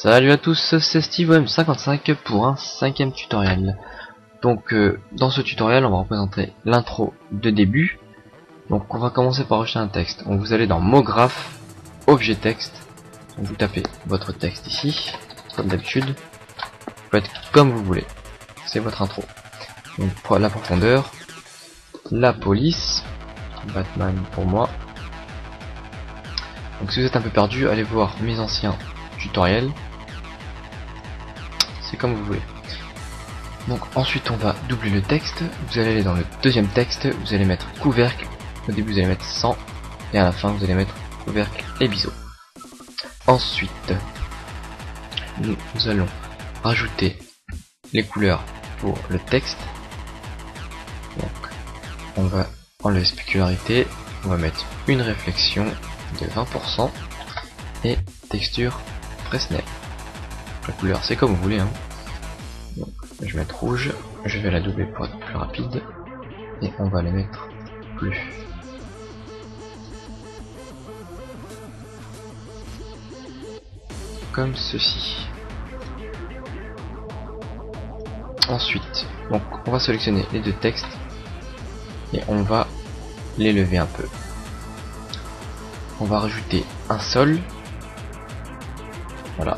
Salut à tous, c'est SteveOM55 pour un 5e tutoriel. Donc dans ce tutoriel on va représenter l'intro de début. Donc on va commencer par rejeter un texte. Donc vous allez dans MoGraph, objet texte. Donc vous tapez votre texte ici, comme d'habitude. Vous pouvez être comme vous voulez. C'est votre intro. Donc pour la profondeur, la police, Batman pour moi. Donc si vous êtes un peu perdu, allez voir mes anciens tutoriels. C'est comme vous voulez. Donc ensuite on va doubler le texte. Vous allez aller dans le deuxième texte. Vous allez mettre couvercle. Au début vous allez mettre 100 et à la fin vous allez mettre couvercle et biseau. Ensuite nous allons rajouter les couleurs pour le texte. Donc on va enlever spécularité. On va mettre une réflexion de 20% et texture Fresnel. La couleur c'est comme vous voulez hein. Donc, je vais mettre rouge, je vais la doubler pour être plus rapide et on va les mettre plus. Comme ceci. Ensuite, donc on va sélectionner les deux textes et on va les lever un peu. On va rajouter un sol. Voilà.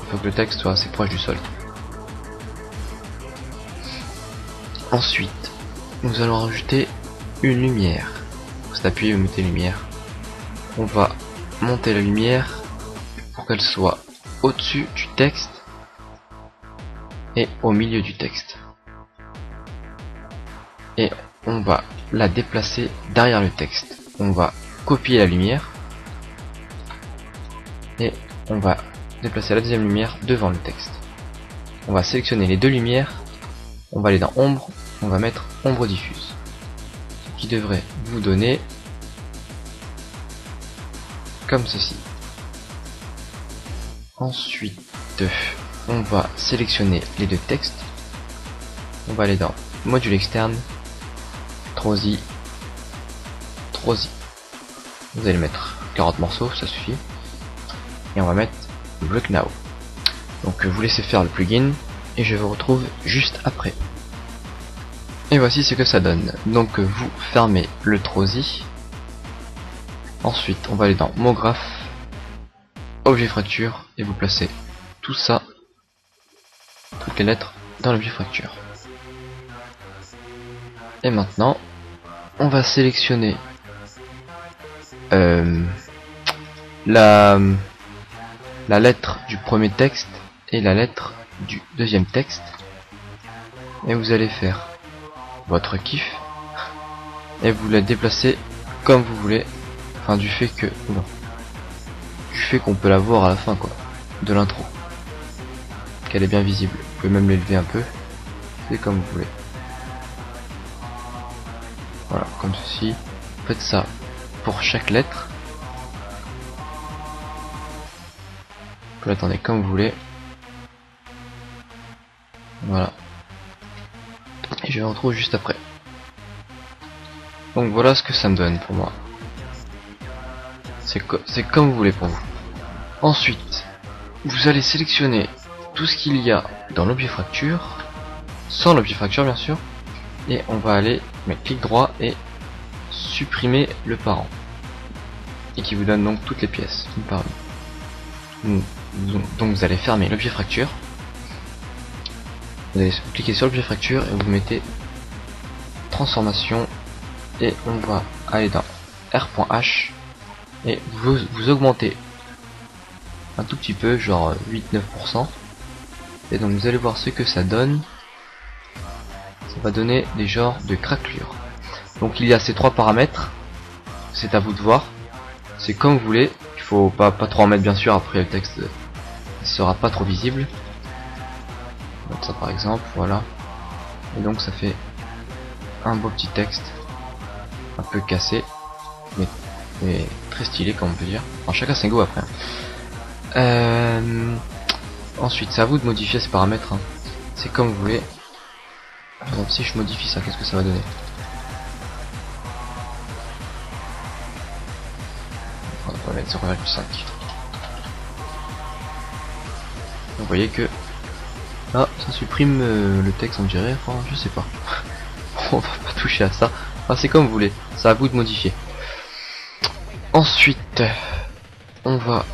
Il faut que le texte soit assez proche du sol. Ensuite, nous allons rajouter une lumière. Vous appuyez, vous mettez lumière. On va monter la lumière pour qu'elle soit au-dessus du texte et au milieu du texte. Et on va la déplacer derrière le texte. On va copier la lumière et on va déplacer la deuxième lumière devant le texte. On va sélectionner les deux lumières. On va aller dans ombre. On va mettre ombre diffuse, ce qui devrait vous donner comme ceci. Ensuite, on va sélectionner les deux textes. On va aller dans module externe, Trosi. Vous allez mettre 40 morceaux, ça suffit. Et on va mettre Break Now. Donc vous laissez faire le plugin et je vous retrouve juste après. Et voici ce que ça donne. Donc vous fermez le Trosi. Ensuite on va aller dans MoGraph, objet fracture, et vous placez tout ça, toutes les lettres dans l'objet fracture. Et maintenant on va sélectionner la lettre du premier texte et la lettre du deuxième texte. Et vous allez faire votre kiff et vous la déplacez comme vous voulez, enfin du fait qu'on peut la voir à la fin quoi, de l'intro, qu'elle est bien visible. Vous pouvez même l'élever un peu, c'est comme vous voulez. Voilà, comme ceci. Faites ça pour chaque lettre. Vous l'attendez comme vous voulez. Voilà. Et je vous retrouve juste après. Donc voilà ce que ça me donne pour moi. C'est comme vous voulez pour vous. Ensuite, vous allez sélectionner tout ce qu'il y a dans l'objet fracture, sans l'objet fracture bien sûr, et on va aller mettre clic droit et supprimer le parent, et qui vous donne donc toutes les pièces. Donc vous allez fermer l'objet fracture. Vous allez cliquer sur l'objet fracture et vous mettez transformation et on va aller dans R.H et vous augmentez un tout petit peu, genre 8-9%, et donc vous allez voir ce que ça donne. Ça va donner des genres de craquelures. Donc il y a ces trois paramètres, c'est à vous de voir, c'est comme vous voulez. Il faut pas trop en mettre bien sûr, après le texte ne sera pas trop visible. Donc ça par exemple, voilà. Et donc ça fait un beau petit texte, un peu cassé, mais très stylé comme on peut dire. Enfin, chacun ses goûts après. Ensuite c'est à vous de modifier ces paramètres, hein. C'est comme vous voulez. Par exemple si je modifie ça, qu'est-ce que ça va donner? On va mettre 0,5. Vous voyez que là ça supprime le texte, on dirait, enfin je sais pas. On va pas toucher à ça, enfin, c'est comme vous voulez, c'est à vous de modifier. Ensuite on va,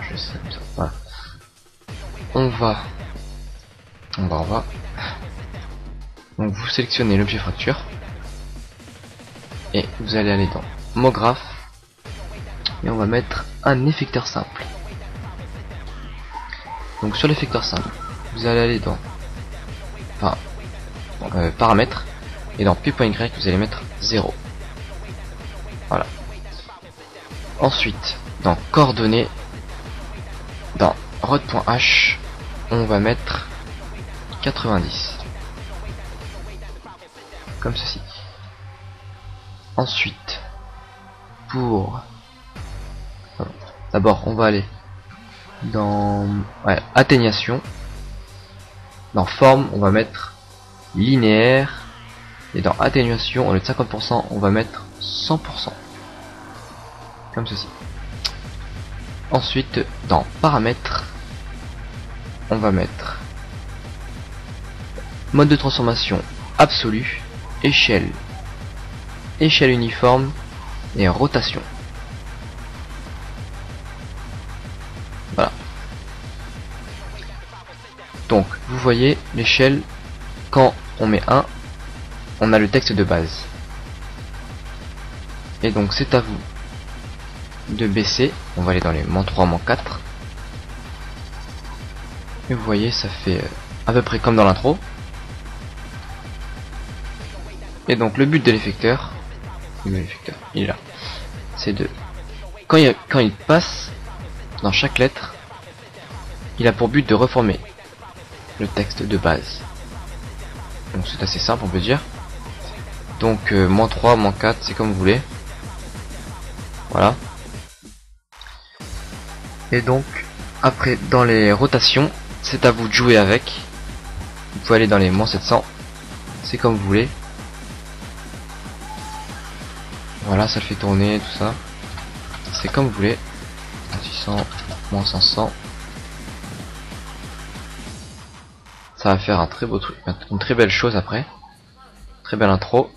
je sais comme ça, voilà. on va donc vous sélectionnez l'objet fracture et vous allez aller dans MoGraph et on va mettre un effecteur simple. Donc sur l'effecteur simple, vous allez aller dans paramètres et dans p.y vous allez mettre 0. Voilà. Ensuite, dans coordonnées, dans rod.h, on va mettre 90. Comme ceci. Ensuite, pour... D'abord, on va aller dans atténuation. Dans forme, on va mettre linéaire. Et dans atténuation, au lieu de 50%, on va mettre 100%. Comme ceci. Ensuite, dans paramètres, on va mettre mode de transformation absolu, échelle uniforme et rotation. Voilà. Donc, vous voyez l'échelle, quand on met 1, on a le texte de base. Et donc, c'est à vous de baisser. On va aller dans les -3, -4. Et vous voyez, ça fait à peu près comme dans l'intro. Et donc, le but de l'effecteur, il est là. C'est de... Quand il passe dans chaque lettre, il a pour but de reformer le texte de base. Donc c'est assez simple, on peut dire. Donc -3, -4, c'est comme vous voulez. Voilà. Et donc après, dans les rotations, c'est à vous de jouer avec. Vous pouvez aller dans les -700, c'est comme vous voulez. Voilà, ça le fait tourner, tout ça. C'est comme vous voulez. 600, -500. Ça va faire un très beau truc, une très belle chose après. Très belle intro.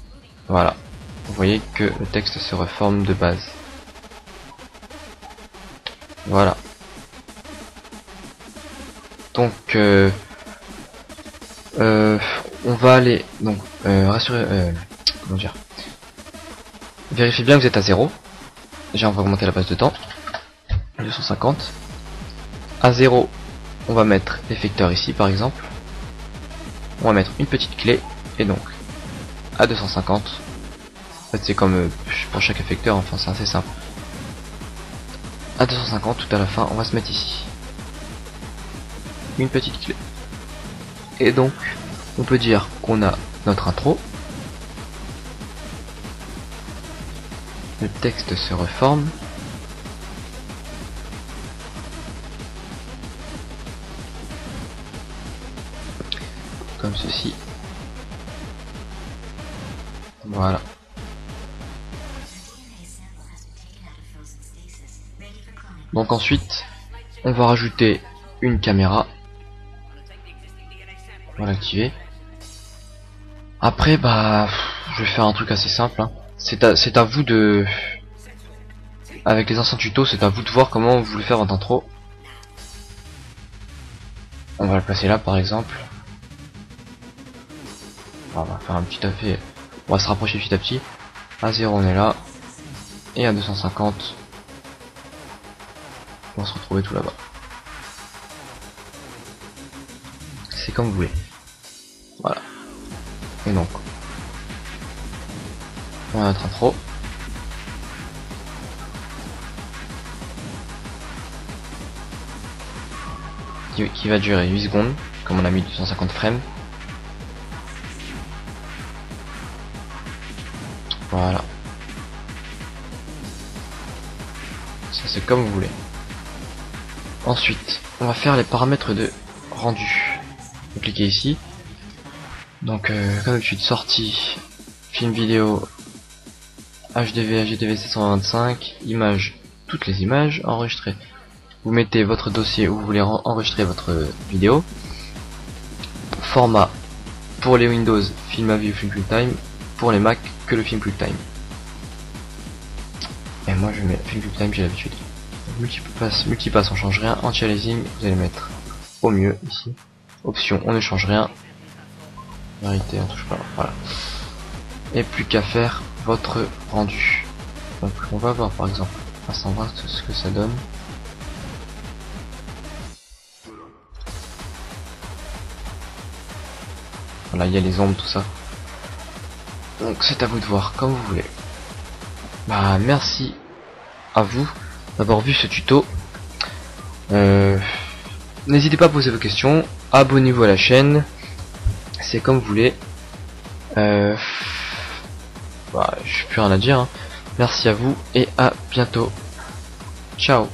Voilà. Vous voyez que le texte se reforme de base. Voilà. Donc on va aller donc rassurer, comment dire, vérifiez bien que vous êtes à 0. Déjà on va augmenter la base de temps 250. À 0 on va mettre l'effecteur ici par exemple. On va mettre une petite clé et donc à 250. En fait c'est comme pour chaque effecteur, enfin c'est assez simple. À 250 tout à la fin on va se mettre ici une petite clé. Et donc on peut dire qu'on a notre intro. Le texte se reforme. Comme ceci. Voilà. Donc ensuite, on va rajouter une caméra. On va l'activer. Après, bah, je vais faire un truc assez simple. Hein. C'est à vous de... Avec les anciens tutos, c'est à vous de voir comment vous voulez faire votre intro. On va le placer là, par exemple. On va faire un petit effet. On va se rapprocher petit à petit. À 0, on est là. Et à 250, on va se retrouver tout là-bas. C'est comme vous voulez. Voilà. Et donc, on a notre intro. Qui va durer 8 secondes, comme on a mis 250 frames. Voilà. Ça c'est comme vous voulez. Ensuite, on va faire les paramètres de rendu. Vous cliquez ici. Donc comme d'habitude, sortie, film vidéo, HDV, HDV 725, images, toutes les images, enregistrées. vous mettez votre dossier où vous voulez enregistrer votre vidéo. Format pour les Windows, Film à vue ou Film QuickTime. Pour les Mac, que le Film QuickTime. Et moi je mets Film QuickTime, j'ai l'habitude. Multipass on change rien. Anti-aliasing, vous allez mettre au mieux ici. Option, on ne change rien. Vérité, on touche pas. Voilà. Et plus qu'à faire votre rendu. Donc on va voir par exemple. On va voir ce que ça donne. Voilà, il y a les ombres, tout ça. Donc c'est à vous de voir comme vous voulez. Bah merci à vous d'avoir vu ce tuto. N'hésitez pas à poser vos questions. Abonnez-vous à la chaîne. C'est comme vous voulez. Bah, j'ai plus rien à dire. Hein. Merci à vous et à bientôt. Ciao.